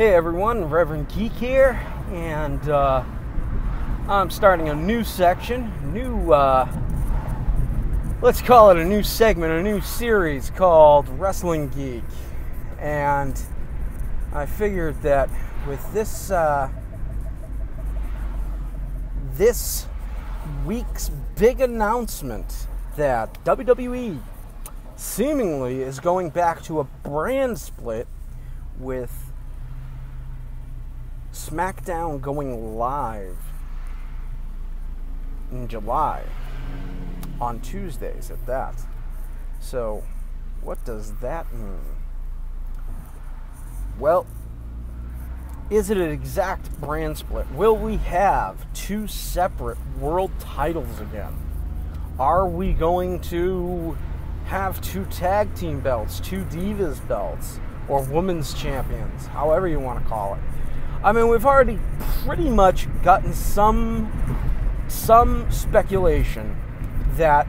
Hey everyone, Reverend Geek here, and I'm starting a new section, let's call it a new segment, a new series called Wrestling Geek. And I figured that with this week's big announcement that WWE seemingly is going back to a brand split with Smackdown going live in July on Tuesdays at that. So, what does that mean? Well, is it an exact brand split? Will we have two separate world titles again? Are we going to have two tag team belts, two divas belts, or women's champions, however you want to call it? I mean, we've already pretty much gotten some speculation that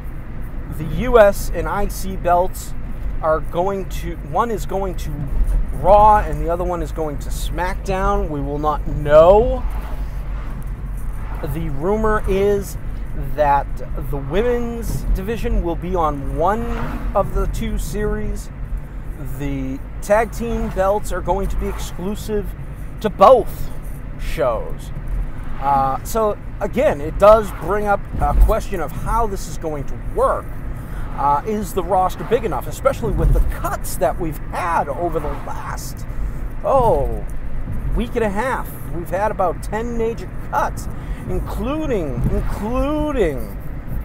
the US and IC belts are going to, one is going to Raw and the other one is going to Smackdown. We will not know. The rumor is that the women's division will be on one of the two series. The tag team belts are going to be exclusive to both shows. So again, it does bring up a question of how this is going to work. Is the roster big enough, especially with the cuts that we've had over the last week and a half? We've had about 10 major cuts, including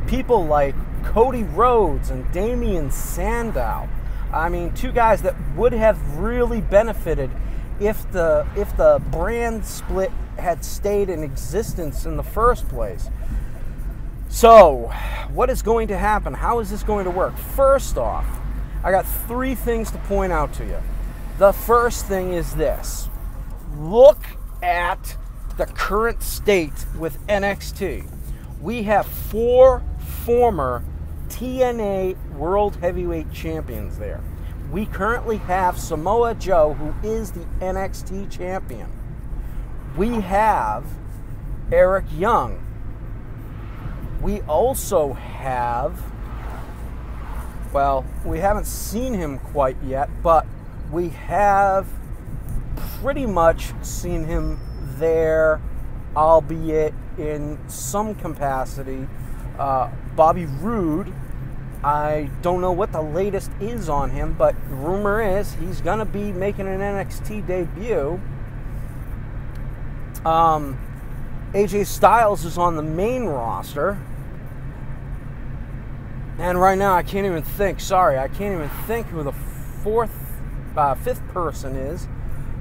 people like Cody Rhodes and Damian Sandow. I mean, two guys that would have really benefited if the brand split had stayed in existence in the first place. So, what is going to happen? How is this going to work? First off, I got three things to point out to you. The first thing is this. Look at the current state with NXT. We have 4 former TNA World Heavyweight Champions there. We currently have Samoa Joe, who is the NXT champion. We have Eric Young. We also have, well, we haven't seen him quite yet, but we have pretty much seen him there, albeit in some capacity. Bobby Roode, I don't know what the latest is on him, but the rumor is he's going to be making an NXT debut. AJ Styles is on the main roster. And right now I can't even think who the fifth person is.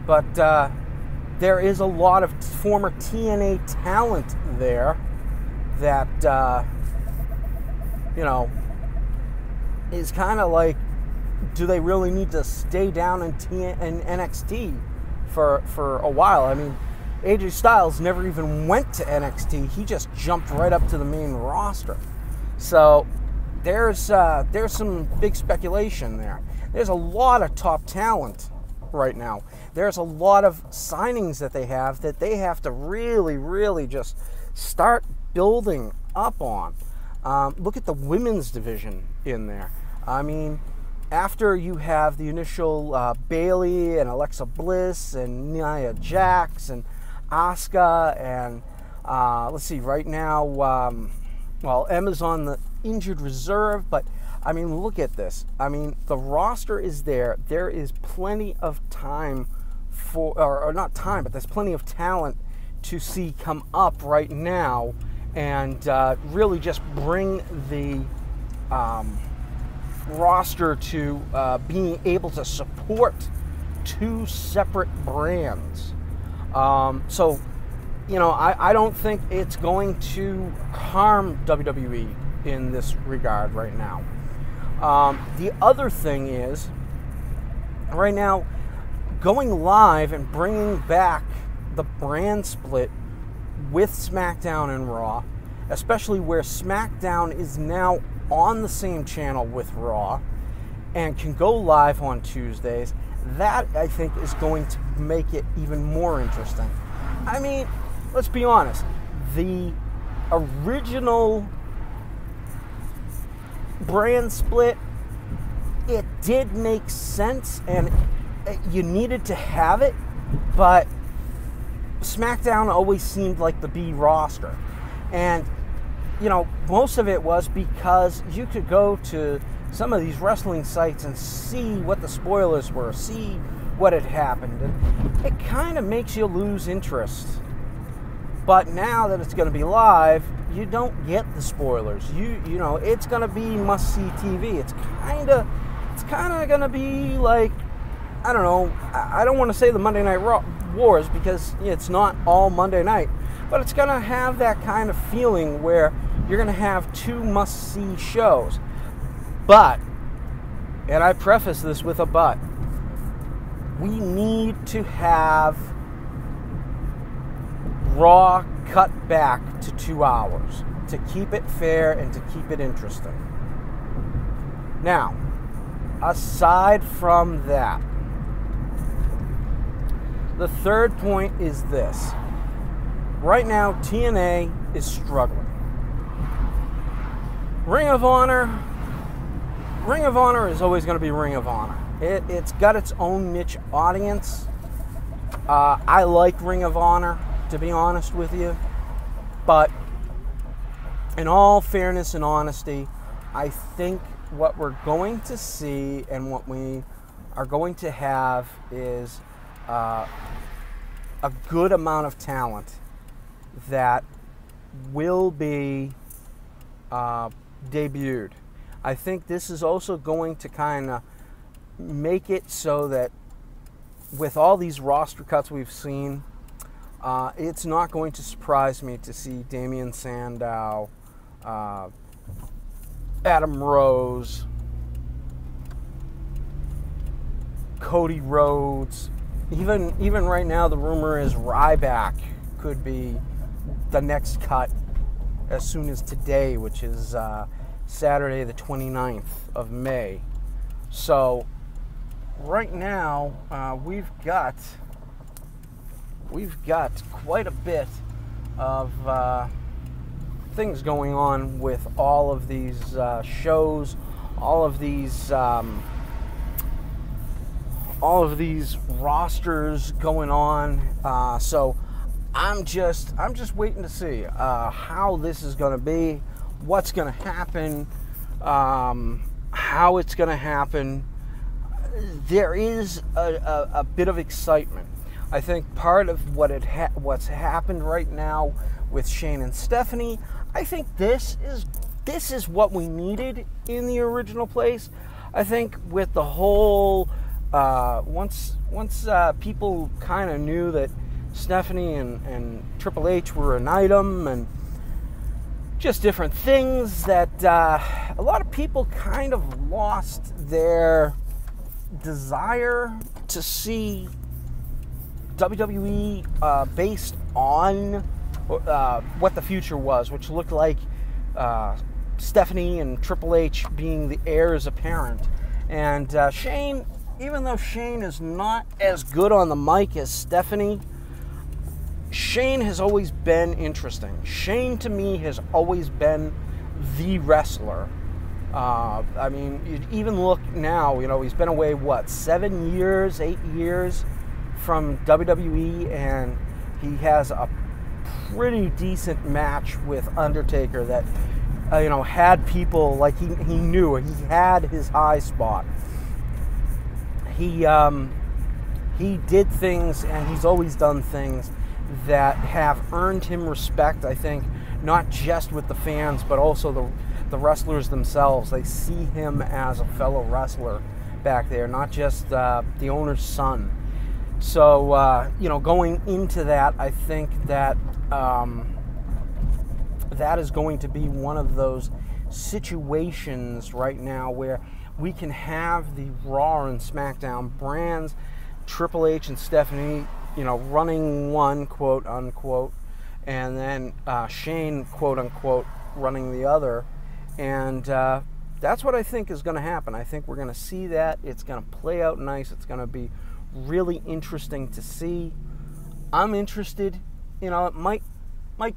But there is a lot of former TNA talent there that, is kind of like, do they really need to stay down in NXT for a while? I mean, AJ Styles never even went to NXT. He just jumped right up to the main roster. So there's some big speculation there. There's a lot of top talent right now. There's a lot of signings that they have to really, really just start building up on. Look at the women's division in there. I mean, after you have the initial Bayley and Alexa Bliss and Nia Jax and Asuka and let's see, right now, Emma's on the injured reserve, but I mean, look at this. I mean, the roster is there. There is plenty of time for, or not time, but there's plenty of talent to see come up right now and really just bring the roster to being able to support two separate brands. So, I don't think it's going to harm WWE in this regard right now. The other thing is, right now, going live and bringing back the brand split with SmackDown and Raw, especially where SmackDown is now on the same channel with Raw and can go live on Tuesdays, That, I think, is going to make it even more interesting. I mean, let's be honest. The original brand split, it did make sense, and you needed to have it, but SmackDown always seemed like the B roster. And, you know, most of it was because you could go to some of these wrestling sites and see what the spoilers were, see what had happened, and it kind of makes you lose interest. But now that it's going to be live, you don't get the spoilers. You know, it's going to be must-see TV. It's kind of going to be like, I don't know, I don't want to say the Monday Night Wars because it's not all Monday night, but it's going to have that kind of feeling where you're going to have two must-see shows. But, and I preface this with a but, we need to have Raw cut back to 2 hours to keep it fair and to keep it interesting. Now, aside from that, the third point is this. Right now, TNA is struggling. Ring of Honor is always going to be Ring of Honor. It's got its own niche audience. I like Ring of Honor, to be honest with you. But in all fairness and honesty, I think what we're going to see and what we are going to have is a good amount of talent that will be debuted. I think this is also going to kind of make it so that with all these roster cuts we've seen, it's not going to surprise me to see Damien Sandow, Adam Rose, Cody Rhodes. Even right now, the rumor is Ryback could be the next cut as soon as today, which is Saturday the 29th of May. So right now we've got quite a bit of things going on with all of these shows, all of these rosters going on. So I'm just waiting to see how this is going to be, what's going to happen, how it's going to happen. There is a bit of excitement. I think part of what's happened right now with Shane and Stephanie, I think this is what we needed in the original place. I think with the whole once people kind of knew that Stephanie and Triple H were an item and just different things, that a lot of people kind of lost their desire to see WWE based on what the future was, which looked like Stephanie and Triple H being the heirs apparent. And Shane, even though Shane is not as good on the mic as Stephanie, Shane has always been interesting. Shane, to me, has always been the wrestler. I mean, you even look now, you know, he's been away, 7 years, 8 years from WWE, and he has a pretty decent match with Undertaker that, had people, like, he knew, he had his high spot. He did things, and he's always done things that have earned him respect, I think, not just with the fans, but also the wrestlers themselves. They see him as a fellow wrestler back there, not just the owner's son. So, going into that, I think that that is going to be one of those situations right now where we can have the Raw and SmackDown brands, Triple H and Stephanie, running one, quote unquote, and then Shane, quote unquote, running the other. And that's what I think is going to happen. I think we're going to see that. It's going to play out nice. It's going to be really interesting to see. I'm interested. You know, it might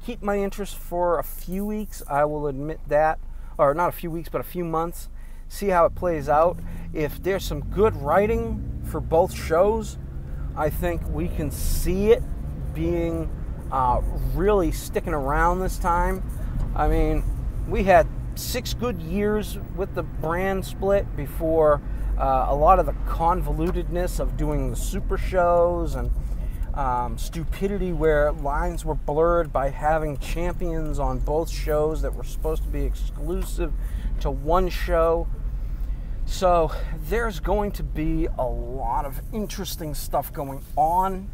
keep my interest for a few weeks. I will admit that. Or not a few weeks, but a few months. See how it plays out. If there's some good writing for both shows, I think we can see it being really sticking around this time. I mean, we had 6 good years with the brand split before a lot of the convolutedness of doing the super shows and stupidity where lines were blurred by having champions on both shows that were supposed to be exclusive to one show. So there's going to be a lot of interesting stuff going on.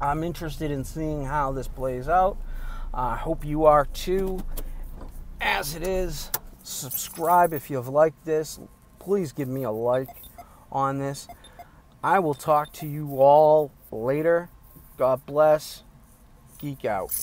I'm interested in seeing how this plays out. I hope you are too. As it is, subscribe if you've liked this. Please give me a like on this. I will talk to you all later. God bless. Geek out.